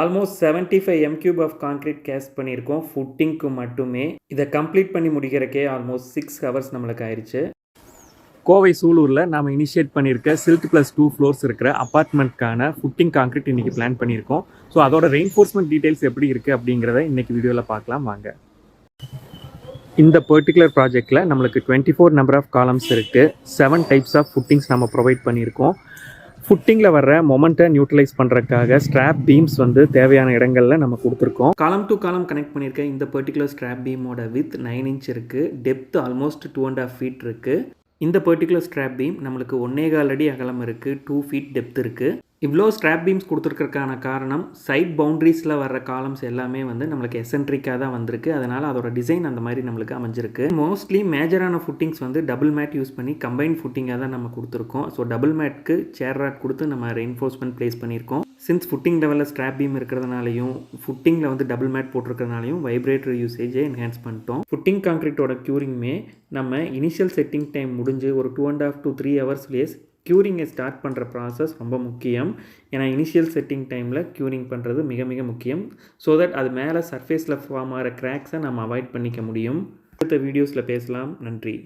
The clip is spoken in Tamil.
Almost 75 m³ of concrete caste பண்ணியிருக்கோம் ஃபுட்டிங்க்கு மட்டுமே. இதை கம்ப்ளீட் பண்ணி முடிக்கிறக்கே ஆல்மோஸ்ட் 6 ஹவர்ஸ் நம்மளுக்கு ஆயிடுச்சு. கோவை சூலூரில் நாம் இனிஷியேட் பண்ணியிருக்க சில்க் +2 ஃப்ளோர்ஸ் இருக்கிற அப்பார்ட்மெண்ட்கான ஃபுட்டிங் கான்க்ரீட் இன்றைக்கி பிளான் பண்ணியிருக்கோம். ஸோ அதோட ரெயின்ஃபோர்ஸ்மெண்ட் டீட்டெயில்ஸ் எப்படி இருக்குது அப்படிங்கிறத இன்றைக்கி வீடியோவில் பார்க்கலாம் வாங்க. இந்த பர்டிகுலர் ப்ராஜெக்டில் நம்மளுக்கு 24 நம்பர் ஆஃப் காலம்ஸ் இருக்குது. 7 டைப்ஸ் ஆஃப் ஃபுட்டிங்ஸ் நம்ம ப்ரொவைட் பண்ணியிருக்கோம். ஃபுட்டிங்கில் வர்ற மொமெண்ட்டை நியூட்ரலைஸ் பண்ணுறதுக்காக ஸ்ட்ராப் பீம்ஸ் வந்து தேவையான இடங்களில் நம்ம கொடுத்துருக்கோம். காலம் டு காலம் கனெக்ட் பண்ணியிருக்க இந்த பர்டிகுலர் ஸ்ட்ராப் பீமோட வித் 9 inch இருக்குது. டெப்த் ஆல்மோஸ்ட் 2.5 feet இருக்குது. இந்த பர்டிகுலர் ஸ்ட்ராப் பீம் நம்மளுக்கு 1.25 அடி அகலம் இருக்குது. 2 feet டெப்த் இருக்குது. இவ்வளோ ஸ்ட்ராப் பீம்ஸ் கொடுத்துருக்கிறதுக்கான காரணம் சைட் பவுண்ட்ரிஸில் வர்ற காலம்ஸ் எல்லாமே வந்து நம்மளுக்கு எசென்ட்ரிக்காக தான் வந்திருக்கு. அதனால் அதோட டிசைன் அந்த மாதிரி நம்மளுக்கு அமைஞ்சிருக்கு. மோஸ்ட்லி மேஜரான ஃபுட்டிங்ஸ் வந்து டபுள் மேட் யூஸ் பண்ணி கம்பைன் ஃபுட்டிங்காக தான் நம்ம கொடுத்துருக்கோம். ஸோ டபுள் மேட்க்கு சேர் ராக் கொடுத்து நம்ம ரெயின்ஃபோர்ஸ்மெண்ட் ப்ளேஸ் பண்ணியிருக்கோம். சின்ஸ் ஃபுட்டிங் லெவலில் ஸ்ட்ராப் பீம் இருக்கிறதுனாலையும் ஃபுட்டிங்கில் வந்து டபுள் மேட் போட்டிருக்கிறதுனாலையும் வைப்ரேட்டர் யூசேஜை என்ஹான்ஸ் பண்ணிட்டோம். ஃபுட்டிங் கான்க்ரீட்டோட க்யூரிங்குமே நம்ம இனிஷியல் செட்டிங் டைம் முடிஞ்சு ஒரு 2.5 to 3 ஹவர்ஸ்லேயே க்யூரிங்கை ஸ்டார்ட் பண்ணுற ப்ராசஸ் ரொம்ப முக்கியம். ஏன்னா இனிஷியல் செட்டிங் டைமில் க்யூரிங் பண்ணுறது மிக மிக முக்கியம். ஸோ தட் அது மேலே சர்ஃபேஸில் ஃபார்ம் ஆகிற கிராக்ஸை நம்ம அவாய்ட் பண்ணிக்க முடியும். அடுத்த வீடியோஸில் பேசலாம். நன்றி.